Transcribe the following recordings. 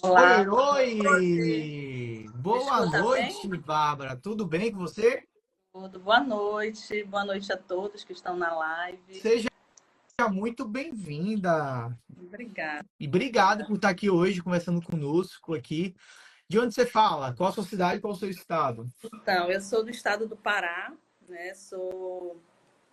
Oi, Olá, boa noite. oi! Me Boa escuta bem? noite, Bárbara. Tudo bem com você? Tudo. Boa noite. Boa noite a todos que estão na live. Seja muito bem-vinda. Obrigada. E obrigado por estar aqui hoje conversando conosco aqui. De onde você fala? Qual a sua cidade, qual o seu estado? Então, eu sou do estado do Pará, né? Sou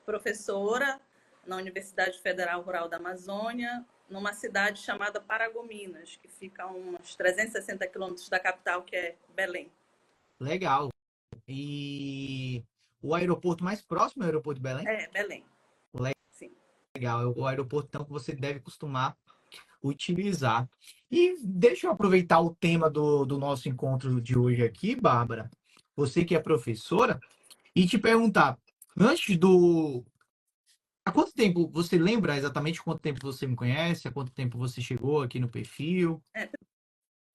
professora na Universidade Federal Rural da Amazônia, numa cidade chamada Paragominas, que fica a uns 360 quilômetros da capital, que é Belém. Legal. E o aeroporto mais próximo é o aeroporto de Belém? É, Belém, sim. Legal. É o aeroporto então que você deve costumar utilizar. E deixa eu aproveitar o tema do nosso encontro de hoje aqui, Bárbara. Você que é professora, e te perguntar, antes do. Há quanto tempo você lembra exatamente quanto tempo você me conhece? Há quanto tempo você chegou aqui no perfil?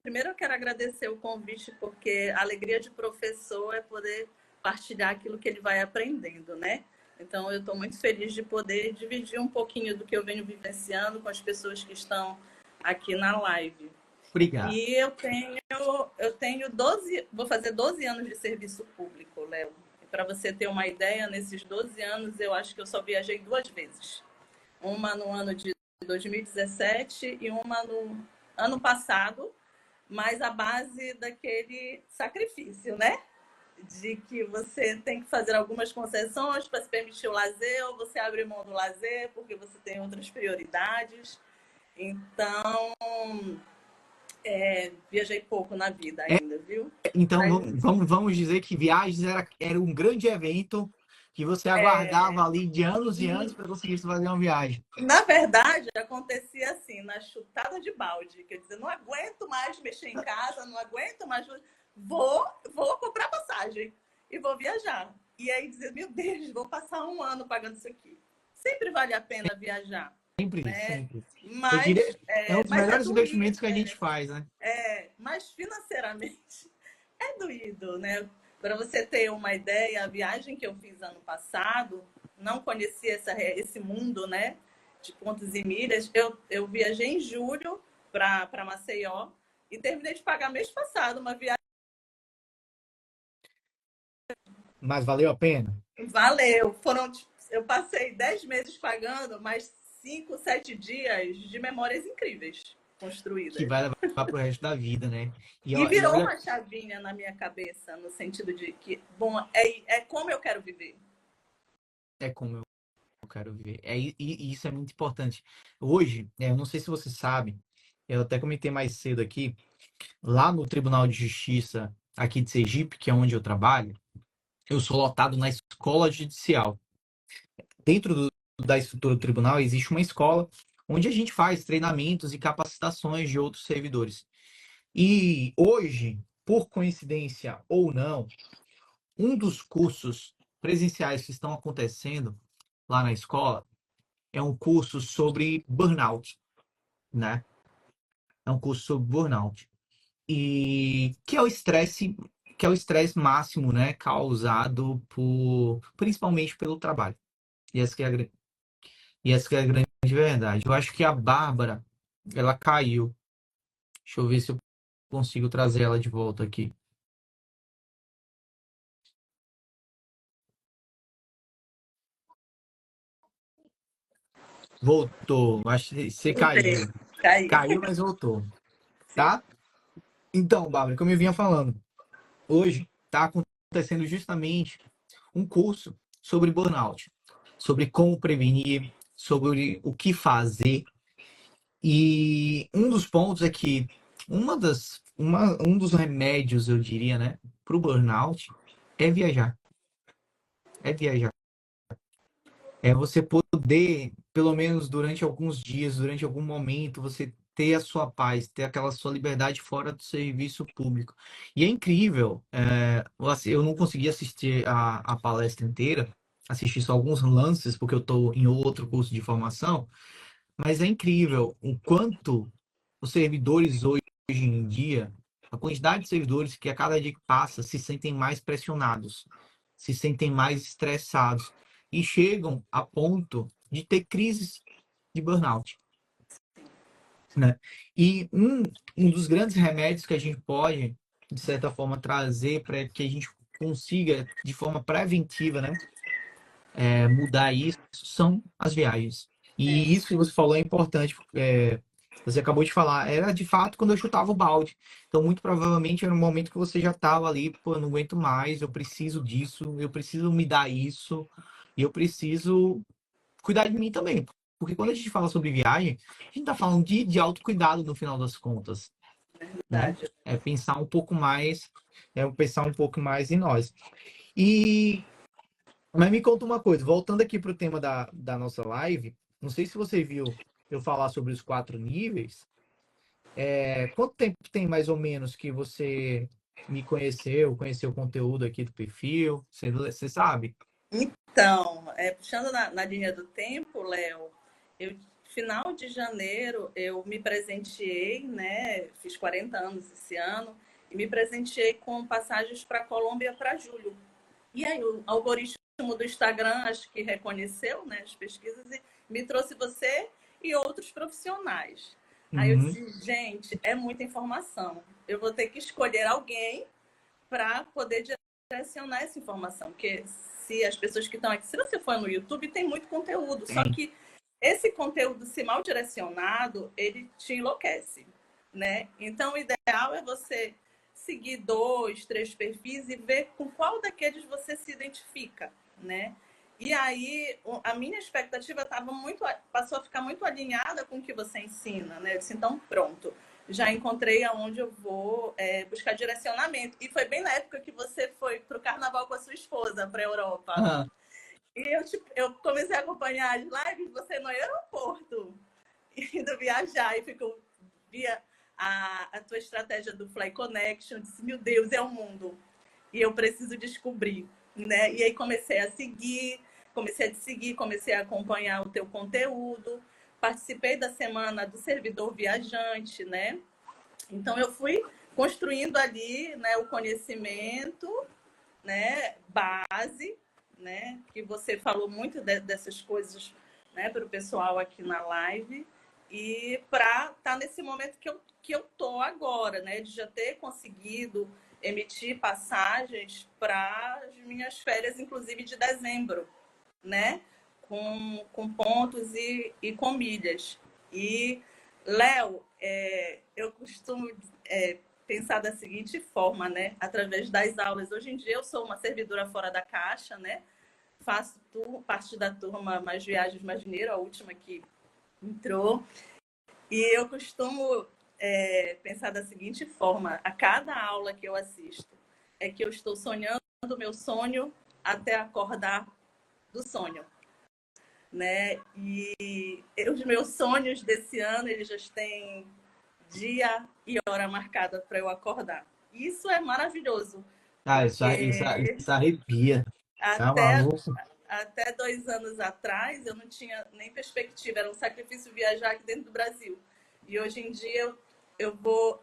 Primeiro eu quero agradecer o convite, porque a alegria de professor é poder partilhar aquilo que ele vai aprendendo, né? Então eu estou muito feliz de poder dividir um pouquinho do que eu venho vivenciando com as pessoas que estão aqui na live. Obrigado. E eu tenho 12, vou fazer 12 anos de serviço público, Léo. E para você ter uma ideia, nesses 12 anos eu acho que eu só viajei duas vezes. Uma no ano de 2017 e uma no ano passado, mas a base daquele sacrifício, né? De que você tem que fazer algumas concessões para se permitir o lazer, ou você abre mão do lazer porque você tem outras prioridades. Então, viajei pouco na vida É, ainda, viu? então Mas vamos dizer que viagens era um grande evento que você aguardava ali de anos e anos para conseguir fazer uma viagem. na verdade, acontecia assim, na chutada de balde, que eu dizia, não aguento mais mexer em casa, não aguento mais, vou comprar passagem e vou viajar. E aí dizer, meu Deus, vou passar um ano pagando isso aqui. Sempre vale a pena viajar, Sempre, né? sempre. Eu diria, Mas é um é, dos mas é melhores doído, investimentos que a gente faz, né? mas financeiramente é doído, né? Para você ter uma ideia, a viagem que eu fiz ano passado, não conhecia esse mundo, né? De pontos e milhas. Eu viajei em julho para Maceió e terminei de pagar mês passado uma viagem. Mas valeu a pena. Valeu! Eu passei 10 meses pagando, mas 5, 7 dias de memórias incríveis Que construídas. vai levar para o resto da vida, né? E E virou olha, uma chavinha na minha cabeça, no sentido de que, bom, é como eu quero viver. é como eu quero ver. E isso é muito importante. Hoje, eu não sei se você sabe, eu até comentei mais cedo aqui, lá no Tribunal de Justiça aqui de Sergipe, que é onde eu trabalho, eu sou lotado na escola judicial. Dentro da estrutura do tribunal existe uma escola onde a gente faz treinamentos e capacitações de outros servidores. E hoje, por coincidência ou não, um dos cursos presenciais que estão acontecendo lá na escola é um curso sobre burnout, né? É um curso sobre burnout. E que é o estresse máximo, né, causado principalmente pelo trabalho. E essa que é a grande verdade. Eu acho que a Bárbara, ela caiu. Deixa eu ver se eu consigo trazer ela de volta aqui. Voltou. Acho que você Voltei, caiu. caí. Caiu, mas voltou, Sim. tá? Então, Bárbara, como eu vinha falando, hoje está acontecendo justamente um curso sobre burnout, sobre como prevenir, sobre o que fazer. E um dos pontos é que um dos remédios, eu diria, né, para o burnout é viajar. É viajar. É você poder, pelo menos durante alguns dias, durante algum momento, você ter a sua paz, ter aquela sua liberdade fora do serviço público. E é incrível, assim, eu não consegui assistir a palestra inteira, assisti só alguns lances, porque eu estou em outro curso de formação, mas é incrível o quanto os servidores hoje em dia, a quantidade de servidores que a cada dia que passa se sentem mais pressionados, se sentem mais estressados e chegam a ponto de ter crises de burnout. né? E um dos grandes remédios que a gente pode, de certa forma, trazer para que a gente consiga, de forma preventiva, né, mudar isso, são as viagens. E isso que você falou é importante, você acabou de falar, era de fato quando eu chutava o balde. Então, muito provavelmente era um momento que você já estava ali, pô, eu não aguento mais, eu preciso disso, eu preciso me dar isso, e eu preciso cuidar de mim também. Porque quando a gente fala sobre viagem, a gente tá falando de autocuidado no final das contas, né? Verdade. É pensar um pouco mais, pensar um pouco mais em nós. E, mas me conta uma coisa, voltando aqui para o tema da nossa live, não sei se você viu eu falar sobre os 4 níveis. Quanto tempo tem mais ou menos que você me conheceu o conteúdo aqui do perfil? Você sabe? Então, puxando na linha do tempo, Léo, eu, final de janeiro, eu me presenteei, né? Fiz 40 anos esse ano, e me presenteei com passagens para a Colômbia para julho. E aí, o algoritmo do Instagram, acho que reconheceu, né, as pesquisas, e me trouxe você e outros profissionais. Aí eu Uhum. disse, gente, é muita informação. Eu vou ter que escolher alguém para poder direcionar essa informação. Porque se as pessoas que estão aqui, se você for no YouTube, tem muito conteúdo. Só Tem. que esse conteúdo, se mal direcionado, ele te enlouquece, né? Então, o ideal é você seguir 2, 3 perfis e ver com qual daqueles você se identifica, né? E aí, a minha expectativa passou a ficar muito alinhada com o que você ensina, né? Eu disse, então, pronto, já encontrei aonde eu vou buscar direcionamento. E foi bem na época que você foi para o carnaval com a sua esposa para a Europa. Ah, E eu comecei a acompanhar as lives, você no aeroporto, indo viajar, e via a tua estratégia do Fly Connection, disse, meu Deus, é um mundo. E eu preciso descobrir, né? E aí comecei a te seguir, comecei a acompanhar o teu conteúdo, participei da semana do servidor viajante, né? Então eu fui construindo ali, né, o conhecimento, né, base, né, que você falou muito dessas coisas, né, para o pessoal aqui na live, e para estar nesse momento que eu tô agora, né, de já ter conseguido emitir passagens para as minhas férias, inclusive de dezembro, né, com pontos e com milhas. E Léo, eu costumo pensar da seguinte forma, né? Através das aulas. Hoje em dia eu sou uma servidora fora da caixa, né? Faço parte da turma Mais Viagens Mais Dinheiro, a última que entrou. E eu costumo pensar da seguinte forma: a cada aula que eu assisto, é que eu estou sonhando o meu sonho até acordar do sonho, né? E os meus sonhos desse ano, eles já têm dia e hora marcada para eu acordar. Isso é maravilhoso, porque isso arrepia. Tá até, maluco? até 2 anos atrás eu não tinha nem perspectiva, era um sacrifício viajar aqui dentro do Brasil. E hoje em dia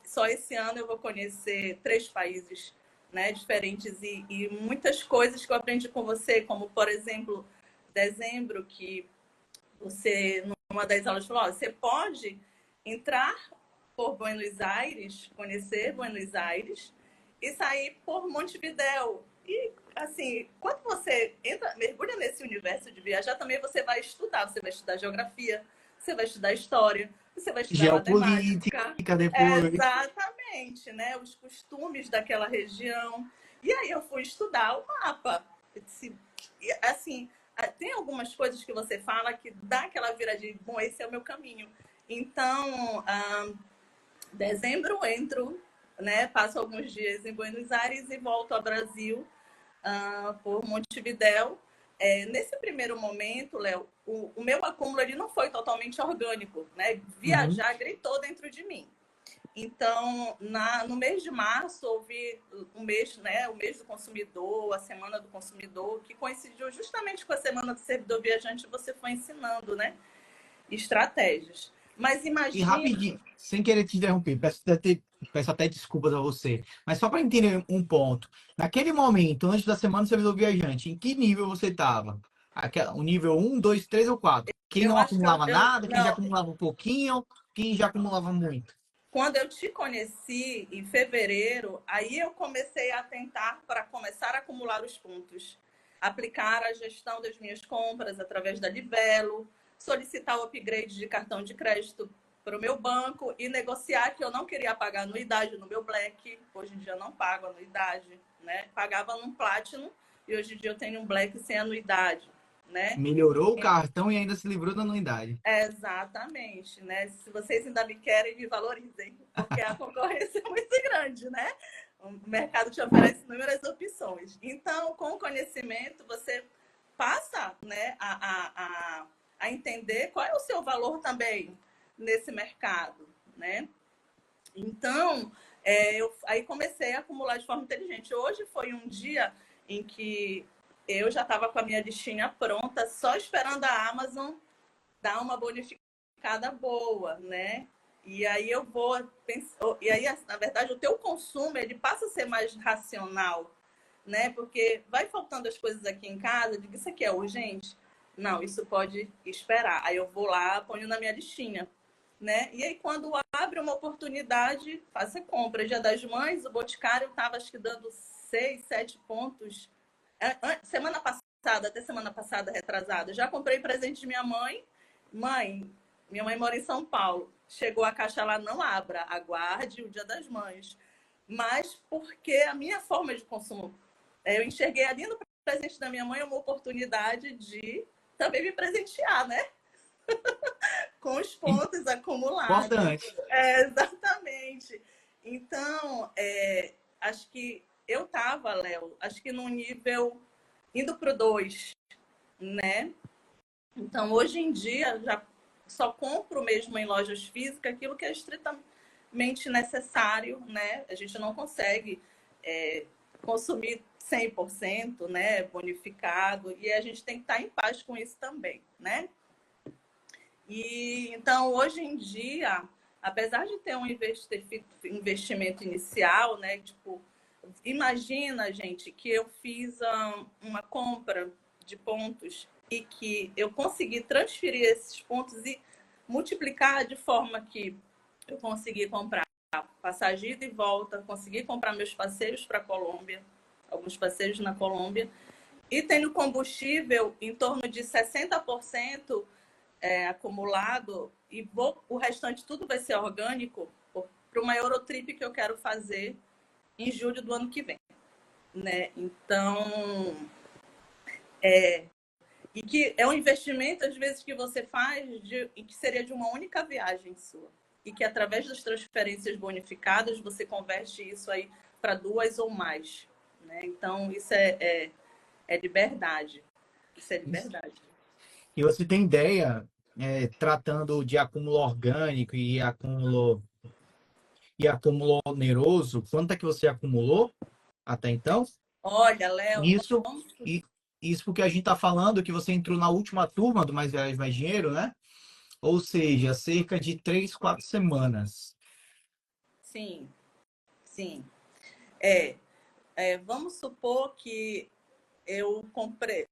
só esse ano eu vou conhecer 3 países, né, diferentes e muitas coisas que eu aprendi com você, como por exemplo, dezembro, que você, numa das aulas, falou: ó, você pode entrar por Buenos Aires, conhecer Buenos Aires e sair por Montevidéu. E, assim, quando você mergulha nesse universo de viajar, também você vai estudar geografia, você vai estudar história, você vai estudar matemática. Geopolítica depois. Exatamente, né? Os costumes daquela região. E aí eu fui estudar o mapa. Assim, tem algumas coisas que você fala que dá aquela viradinha, bom, esse é o meu caminho. Então, dezembro entro, né, passo alguns dias em Buenos Aires e volto ao Brasil por Montevidéu. Nesse primeiro momento, Léo, o meu acúmulo ele não foi totalmente orgânico, né? Uhum. Viajar gritou dentro de mim. Então, no mês de março, houve um mês, né, o mês do consumidor, a semana do consumidor, que coincidiu justamente com a semana do servidor viajante, você foi ensinando, né, estratégias. Mas E imagina, rapidinho, sem querer te interromper, peço até desculpas a você, mas só para entender um ponto. Naquele momento, antes da semana do servidor viajante, em que nível você estava? O nível 1, 2, 3 ou 4? Quem Eu não acho que acumulava nada, quem já não, acumulava um pouquinho, quem já acumulava muito. quando eu te conheci em fevereiro, aí eu comecei a tentar para começar a acumular os pontos, aplicar a gestão das minhas compras através da Livelo, solicitar o upgrade de cartão de crédito para o meu banco e negociar que eu não queria pagar anuidade no meu Black. Hoje em dia eu não pago anuidade, né? Pagava num Platinum e hoje em dia eu tenho um Black sem anuidade, né? Melhorou o cartão e ainda se livrou da anuidade. Exatamente, né? Se vocês ainda me querem, me valorizem, porque a concorrência é muito grande, né? O mercado te oferece inúmeras opções. Então, com o conhecimento, você passa, né, a entender qual é o seu valor também nesse mercado, né? Então, eu aí comecei a acumular de forma inteligente. Hoje foi um dia em que eu já estava com a minha listinha pronta, só esperando a Amazon dar uma bonificada boa, né? E aí eu vou pensar, e aí na verdade o teu consumo ele passa a ser mais racional, né? Porque vai faltando as coisas aqui em casa, eu digo isso aqui é urgente? Não, isso pode esperar. Aí eu vou lá, ponho na minha listinha, né? E aí quando abre uma oportunidade, faça compra. Dia das Mães, o Boticário estava acho que dando 6, 7 pontos. Semana passada, até semana passada, retrasada, já comprei presente de minha mãe. Mãe, minha mãe mora em São Paulo. Chegou a caixa lá, não abra, aguarde o Dia das Mães. Mas porque a minha forma de consumo, eu enxerguei ali no presente da minha mãe uma oportunidade de também me presentear, né? Com os pontos acumulados. Importante. Exatamente. Então, acho que eu estava, Léo, acho que num nível indo para o 2, né? Então, hoje em dia, já só compro mesmo em lojas físicas aquilo que é estritamente necessário, né? A gente não consegue consumir 100%, né? Bonificado, e a gente tem que estar em paz com isso também, né? E então, hoje em dia, apesar de ter um investimento inicial, né? Tipo, imagina, gente, que eu fiz uma compra de pontos e que eu consegui transferir esses pontos e multiplicar de forma que eu consegui comprar passagem ida e volta, consegui comprar meus passeios para a Colômbia, alguns passeios na Colômbia, e tendo combustível em torno de 60% acumulado, e o restante tudo vai ser orgânico para uma Eurotrip que eu quero fazer em julho do ano que vem, né? Então, e que é um investimento, às vezes, que você faz e que seria de uma única viagem sua. E que através das transferências bonificadas, você converte isso aí para 2 ou mais. Né? Então, isso é liberdade. Isso é liberdade. E você tem ideia, tratando de acúmulo orgânico e acúmulo oneroso, quanto é que você acumulou até então? Olha, Léo, Isso, vamos... e isso porque a gente está falando que você entrou na última turma do Mais Viagem Mais Dinheiro, né? Ou seja, cerca de 3, 4 semanas. Sim, sim. Vamos supor que eu comprei.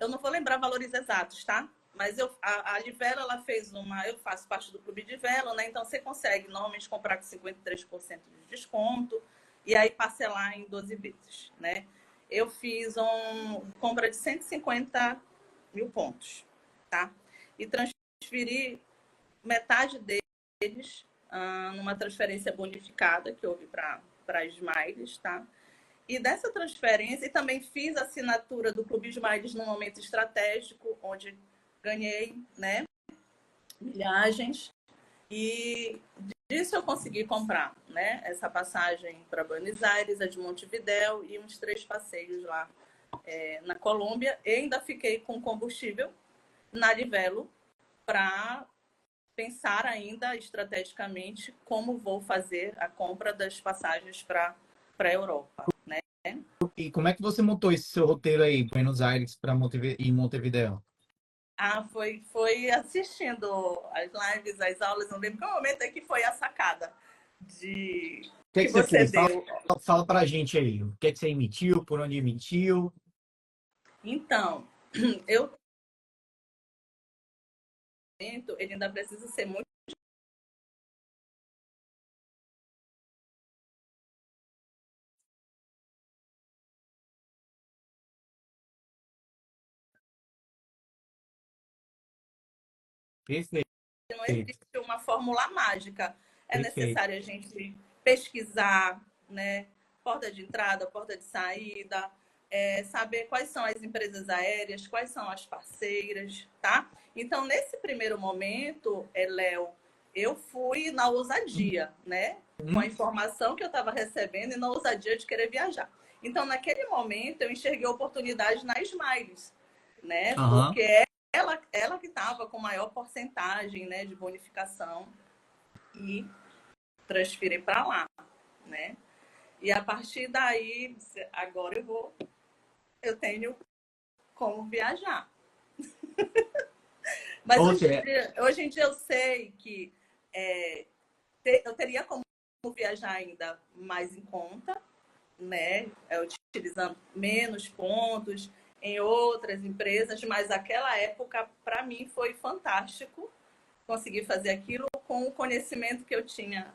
Eu não vou lembrar valores exatos, tá? Mas a Livelo, ela fez uma. Eu faço parte do clube de vela, né? Então você consegue normalmente comprar com 53% de desconto e aí parcelar em 12 vezes, né? Eu fiz uma compra de 150 mil pontos, tá? E transferi metade deles numa transferência bonificada que houve para Smiles, tá? E dessa transferência, e também fiz a assinatura do Clube de Miles num momento estratégico, onde ganhei, né, milhagens. E disso eu consegui comprar, né, essa passagem para Buenos Aires, a de Montevidéu e uns 3 passeios lá na Colômbia. E ainda fiquei com combustível na Livelo para pensar ainda estrategicamente como vou fazer a compra das passagens para a Europa, né? E como é que você montou esse seu roteiro aí, Buenos Aires para Montevideo? Foi assistindo as lives, as aulas, não lembro qual momento é que foi a sacada O que é que que você você fez? deu. Fala pra gente aí. O que é que você emitiu, por onde emitiu? Então, eu ele ainda precisa ser muito Perfeito, não existe uma fórmula mágica. É perfeito. necessário a gente pesquisar, né? Porta de entrada, porta de saída, saber quais são as empresas aéreas, quais são as parceiras, tá? Então, nesse primeiro momento, Léo, eu fui na ousadia, né? Com a Uhum. informação que eu estava recebendo e na ousadia de querer viajar. Então, naquele momento, eu enxerguei oportunidade na Smiles, né? Aham. Porque ela que estava com maior porcentagem, né, de bonificação e transferi para lá, né? E a partir daí, agora eu tenho como viajar. Mas Ou seja, hoje em dia eu sei que eu teria como viajar ainda mais em conta, né? Utilizando menos pontos em outras empresas, mas aquela época para mim foi fantástico conseguir fazer aquilo com o conhecimento que eu tinha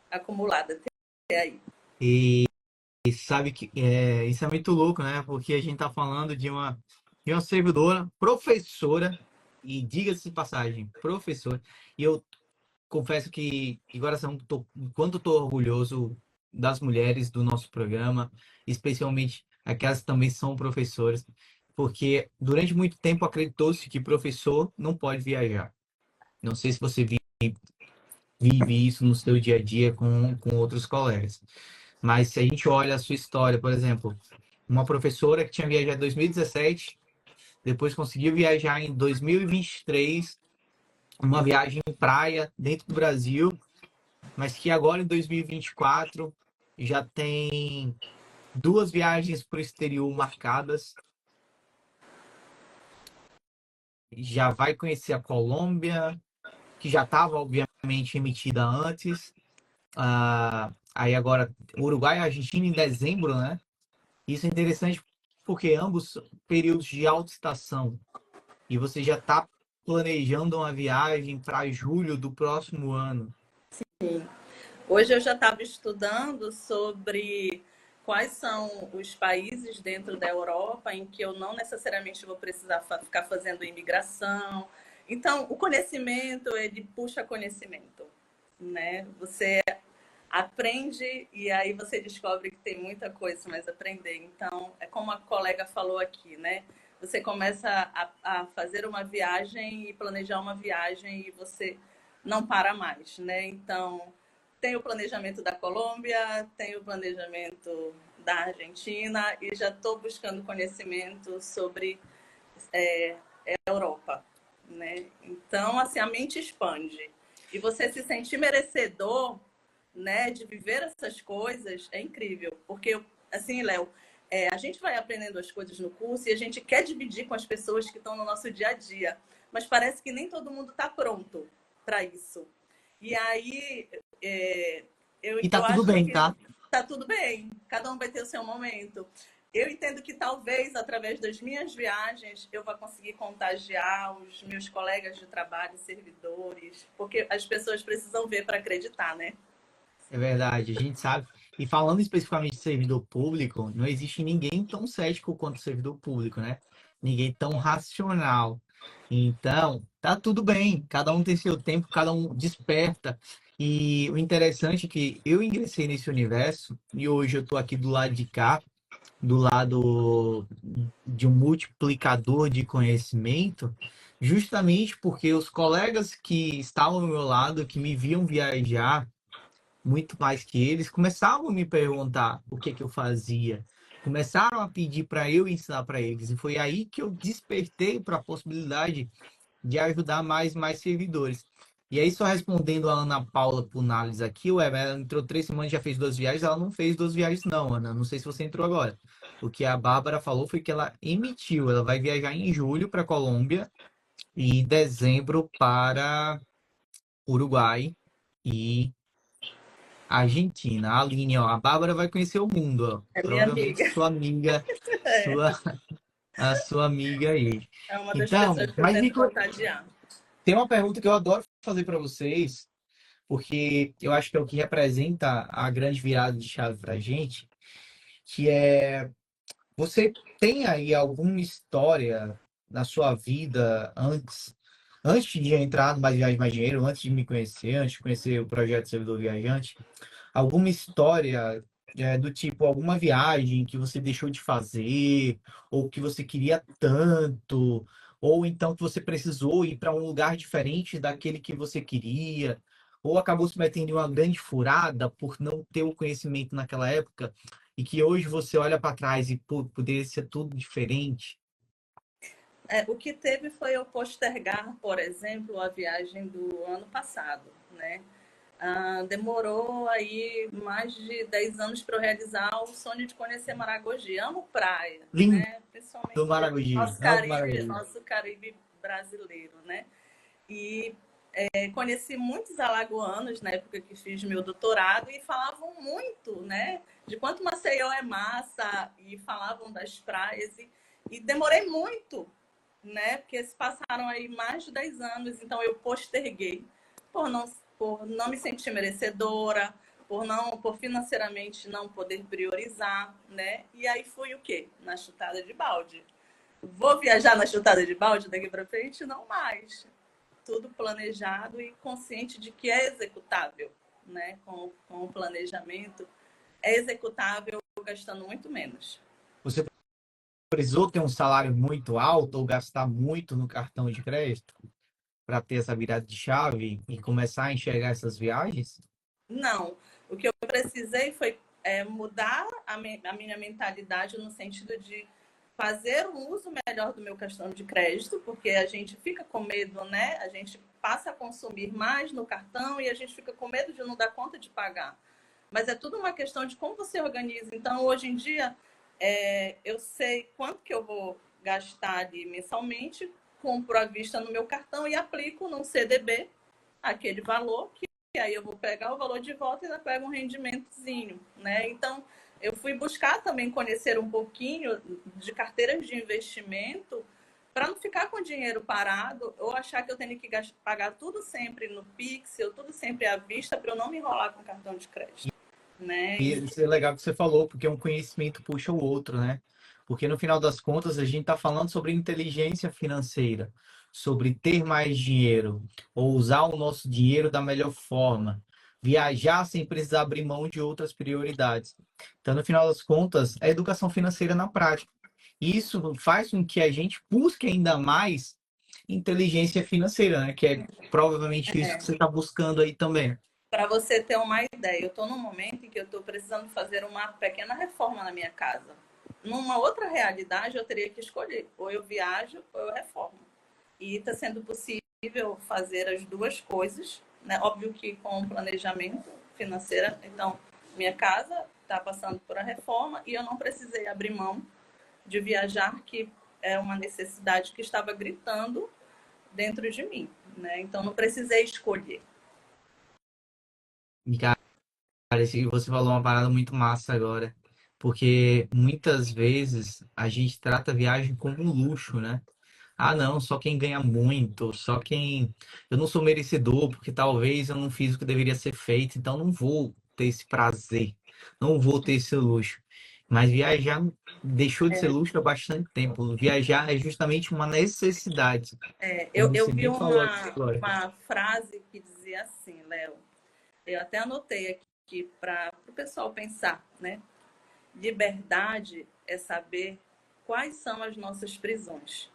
acumulado até aí. e sabe que isso é muito louco, né? Porque a gente tá falando de uma servidora, professora, e diga-se de passagem, professora. E eu confesso que, de coração, quanto estou orgulhoso das mulheres do nosso programa, especialmente aquelas que também são professoras, porque durante muito tempo acreditou-se que professor não pode viajar. Não sei se você vive isso no seu dia a dia com outros colegas. Mas se a gente olha a sua história, por exemplo, uma professora que tinha viajado em 2017, depois conseguiu viajar em 2023, uma viagem em praia dentro do Brasil, mas que agora em 2024 já tem duas viagens para o exterior marcadas, já vai conhecer a Colômbia, que já estava obviamente emitida antes, aí agora Uruguai e Argentina em dezembro, né? Isso é interessante porque ambos são períodos de alta estação e você já está planejando uma viagem para julho do próximo ano. Sim. Hoje eu já estava estudando sobre quais são os países dentro da Europa em que eu não necessariamente vou precisar ficar fazendo imigração. Então, o conhecimento, ele puxa conhecimento, né? Você aprende e aí você descobre que tem muita coisa mais a aprender. Então, é como a colega falou aqui, né? Você começa a fazer uma viagem e planejar uma viagem e você não para mais, né? Então, tem o planejamento da Colômbia, tem o planejamento da Argentina e já estou buscando conhecimento sobre a Europa, né? Então, assim, a mente expande. E você se sentir merecedor, né, de viver essas coisas é incrível. Porque, assim, Léo, a gente vai aprendendo as coisas no curso e a gente quer dividir com as pessoas que estão no nosso dia a dia. Mas parece que nem todo mundo está pronto para isso. E aí, E tá eu tudo acho bem, que tá? tá tudo bem, cada um vai ter o seu momento. Eu entendo que talvez através das minhas viagens eu vá conseguir contagiar os meus colegas de trabalho, servidores, porque as pessoas precisam ver para acreditar, né? É verdade, a gente sabe. E falando especificamente de servidor público, não existe ninguém tão cético quanto o servidor público, né? Ninguém tão racional. Então, tá tudo bem, cada um tem seu tempo, cada um desperta. E o interessante é que eu ingressei nesse universo e hoje eu tô aqui do lado de cá, do lado de um multiplicador de conhecimento, justamente porque os colegas que estavam ao meu lado, que me viam viajar, muito mais que eles, começavam a me perguntar o que eu fazia, começaram a pedir para eu ensinar para eles, e foi aí que eu despertei para a possibilidade de ajudar mais servidores. E aí, só respondendo a Ana Paula Punales aqui, ué, ela entrou 3 semanas, já fez 2 viagens, ela não fez 2 viagens não, Ana, não sei se você entrou agora. O que a Bárbara falou foi que ela emitiu, ela vai viajar em julho para Colômbia e em dezembro para Uruguai e Argentina. A Aline, ó, a Bárbara vai conhecer o mundo, ó. É minha Provavelmente amiga. sua amiga, É, sua, a sua amiga aí. é uma das Então, pessoas que eu quero contagiar. Tem uma pergunta que eu adoro fazer para vocês, porque eu acho que é o que representa a grande virada de chave para a gente, que é, você tem aí alguma história na sua vida antes de entrar no Mais Viagem Mais Dinheiro, antes de me conhecer, antes de conhecer o projeto Servidor Viajante, alguma história do tipo, alguma viagem que você deixou de fazer, ou que você queria tanto, ou então que você precisou ir para um lugar diferente daquele que você queria, ou acabou se metendo em uma grande furada por não ter o conhecimento naquela época, e que hoje você olha para trás e pô, poderia ser tudo diferente. O que teve foi eu postergar, por exemplo, a viagem do ano passado, né? Demorou aí mais de 10 anos para eu realizar o sonho de conhecer Maragogi. Amo praia, Lindo né? Principalmente Maragogi, amo Maragogi. Nosso Caribe brasileiro, né? E conheci muitos alagoanos na época que fiz meu doutorado e falavam muito, né? De quanto Maceió é massa e falavam das praias e demorei muito, né? Porque se passaram aí mais de 10 anos, então eu posterguei por não me sentir merecedora, por financeiramente não poder priorizar, né? E aí fui o quê? Na chutada de balde. Vou viajar na chutada de balde daqui para frente? Não mais. Tudo planejado e consciente de que é executável, né? Com o planejamento, é executável gastando muito menos. Você precisou ter um salário muito alto ou gastar muito no cartão de crédito para ter essa virada de chave e começar a enxergar essas viagens? Não. O que eu precisei foi mudar a minha mentalidade no sentido de fazer um uso melhor do meu cartão de crédito, porque a gente fica com medo, né? A gente passa a consumir mais no cartão e a gente fica com medo de não dar conta de pagar. Mas é tudo uma questão de como você organiza. Então, hoje em dia, eu sei quanto que eu vou gastar ali mensalmente, compro à vista no meu cartão e aplico num CDB aquele valor, que aí eu vou pegar o valor de volta e ainda pego um rendimentozinho, né? Então, eu fui buscar também conhecer um pouquinho de carteiras de investimento para não ficar com o dinheiro parado ou achar que eu tenho que pagar tudo sempre no Pix, ou tudo sempre à vista para eu não me enrolar com cartão de crédito, né? E isso é legal que você falou, porque um conhecimento puxa o outro, né? Porque no final das contas a gente está falando sobre inteligência financeira, sobre ter mais dinheiro, ou usar o nosso dinheiro da melhor forma, viajar sem precisar abrir mão de outras prioridades. Então, no final das contas, é educação financeira na prática. E isso faz com que a gente busque ainda mais inteligência financeira, né? Que é provavelmente isso que você está buscando aí também. Para você ter uma ideia, eu estou num momento em que eu estou precisando fazer uma pequena reforma na minha casa. Numa outra realidade, eu teria que escolher, ou eu viajo ou eu reformo. E está sendo possível fazer as duas coisas, né? Óbvio que com um planejamento financeiro. Então, minha casa está passando por a reforma e eu não precisei abrir mão de viajar, que é uma necessidade que estava gritando dentro de mim, né? Então, não precisei escolher. Parece que você falou uma parada muito massa agora, porque muitas vezes a gente trata a viagem como um luxo, né? Ah, não, só quem ganha muito, só quem. Eu não sou merecedor, porque talvez eu não fiz o que deveria ser feito, então não vou ter esse prazer, não vou ter esse luxo. Mas viajar deixou de ser luxo há bastante tempo. Viajar é justamente uma necessidade, como Eu você vi bem falou aqui agora. uma frase que dizia assim, Léo, eu até anotei aqui para o pessoal pensar, né? Liberdade é saber quais são as nossas prisões.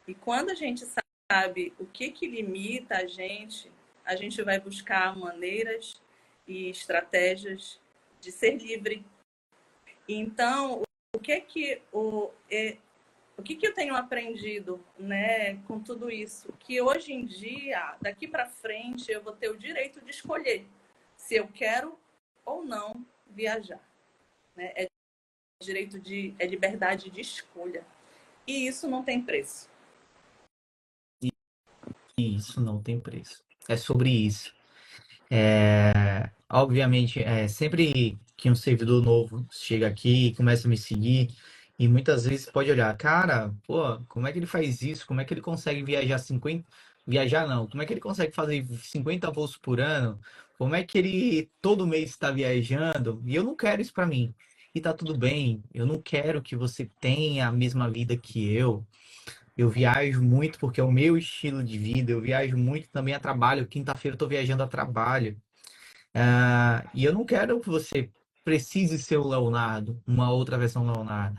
E quando a gente sabe o que limita a gente vai buscar maneiras e estratégias de ser livre. Então, o que que o que eu tenho aprendido, né, com tudo isso? Que hoje em dia, daqui para frente, eu vou ter o direito de escolher se eu quero ou não viajar, né? É liberdade de escolha. E isso não tem preço. E isso não tem preço. É sobre isso. Obviamente, sempre que um servidor novo chega aqui e começa a me seguir, e muitas vezes pode olhar, cara, pô, como é que ele faz isso? Como é que ele consegue viajar 50, Viajar não. Como é que ele consegue fazer 50 voos por ano? Como é que ele todo mês está viajando? E eu não quero isso para mim. E tá tudo bem. Eu não quero que você tenha a mesma vida que eu. Eu viajo muito porque é o meu estilo de vida. Eu viajo muito também a trabalho. Quinta-feira eu tô viajando a trabalho. E eu não quero que você precise ser o Leonardo, uma outra versão Leonardo.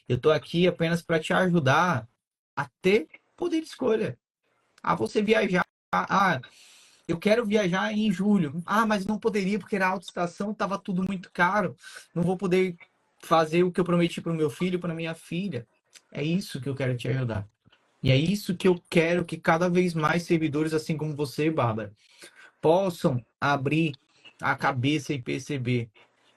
Eu tô aqui apenas para te ajudar a ter poder de escolha. A você viajar. Eu quero viajar em julho. Mas não poderia porque era alta estação, estava tudo muito caro. Não vou poder fazer o que eu prometi para o meu filho, para minha filha. É isso que eu quero te ajudar. E é isso que eu quero que cada vez mais servidores, assim como você, Bárbara, possam abrir a cabeça e perceber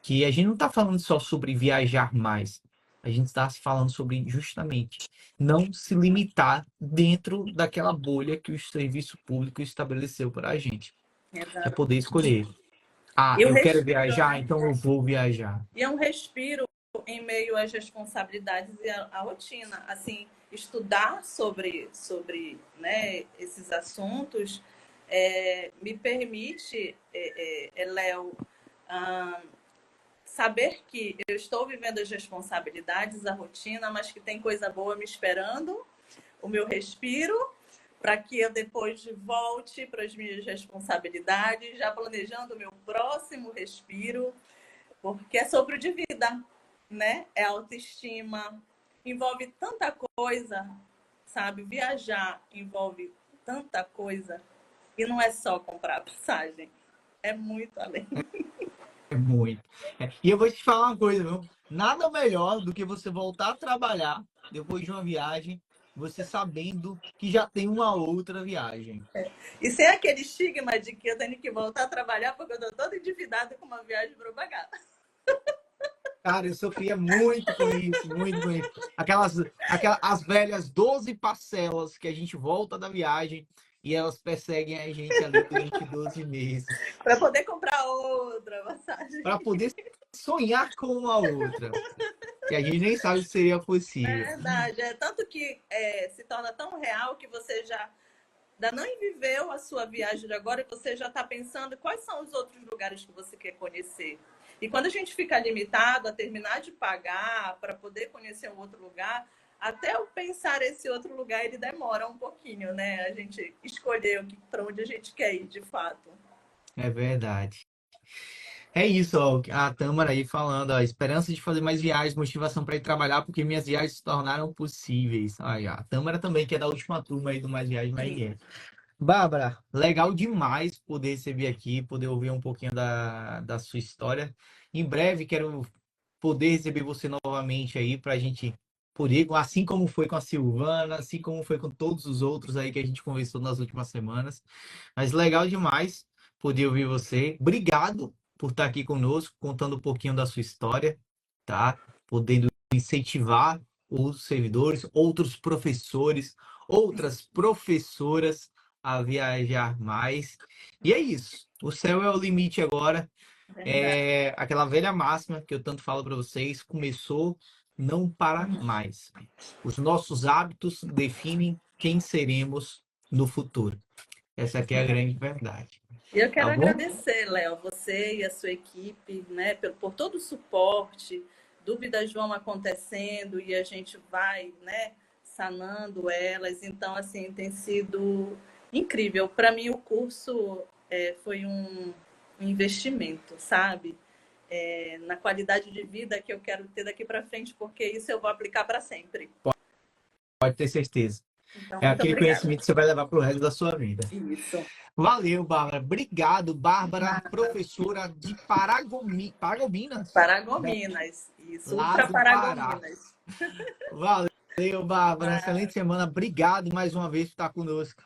que a gente não está falando só sobre viajar mais. A gente está falando sobre justamente não se limitar dentro daquela bolha que o serviço público estabeleceu para a gente, que é Exato. poder escolher. E o Eu quero respiro, viajar, né? então eu vou viajar. E é um respiro em meio às responsabilidades e à rotina. Assim, estudar sobre né, esses assuntos me permite, Léo, ah, saber que eu estou vivendo as responsabilidades, a rotina, mas que tem coisa boa me esperando, o meu respiro, para que eu depois volte para as minhas responsabilidades, já planejando o meu próximo respiro, porque é sobre de vida, né? É autoestima, envolve tanta coisa, sabe? Viajar envolve tanta coisa e não é só comprar passagem, é muito além. É muito. E eu vou te falar uma coisa, viu? Nada melhor do que você voltar a trabalhar depois de uma viagem, você sabendo que já tem uma outra viagem. E sem aquele estigma de que eu tenho que voltar a trabalhar porque eu estou toda endividada com uma viagem para pagar. Cara, eu sofria muito com isso, muito com isso. As velhas 12 parcelas que a gente volta da viagem e elas perseguem a gente ali durante 12 meses. Para poder comprar outra passagem. Para poder sonhar com uma outra. Que a gente nem sabe se seria É possível. verdade. É tanto que se torna tão real que você já ainda não viveu a sua viagem de agora e você já está pensando quais são os outros lugares que você quer conhecer. E quando a gente fica limitado a terminar de pagar para poder conhecer um outro lugar, até eu pensar esse outro lugar ele demora um pouquinho, né? A gente escolher para onde a gente quer ir de fato. É verdade. É isso, ó, a Tâmara aí falando, ó, esperança de fazer mais viagens, motivação para ir trabalhar, porque minhas viagens se tornaram possíveis. Aí, a Tâmara também, que é da última turma aí do Mais Viagens, Mais Sim. Dinheiro. Bárbara, legal demais poder receber aqui, poder ouvir um pouquinho da sua história. Em breve quero poder receber você novamente aí para a gente poder, assim como foi com a Silvana, assim como foi com todos os outros aí que a gente conversou nas últimas semanas. Mas legal demais poder ouvir você. Obrigado por estar aqui conosco, contando um pouquinho da sua história, tá? Podendo incentivar os servidores, outros professores, outras professoras a viajar mais. E é isso. O céu é o limite agora. Verdade. É aquela velha máxima que eu tanto falo para vocês, começou, não para mais. Os nossos hábitos definem quem seremos no futuro. Essa aqui é a grande verdade. E eu Tá quero bom? agradecer, Léo, você e a sua equipe, né, por todo o suporte, dúvidas vão acontecendo e a gente vai, né, sanando elas. Então, assim, tem sido incrível. Para mim, o curso foi um investimento, sabe? Na qualidade de vida que eu quero ter daqui para frente, porque isso eu vou aplicar para sempre. Pode ter certeza. Então, É muito aquele obrigada. conhecimento que você vai levar para o resto da sua vida. Isso. Valeu, Bárbara. Obrigado, Bárbara, professora de Paragominas, né? Paragominas. Isso, Lá Ultra do Pará. Paragominas. Valeu, Bárbara. Excelente semana. Obrigado mais uma vez por estar conosco.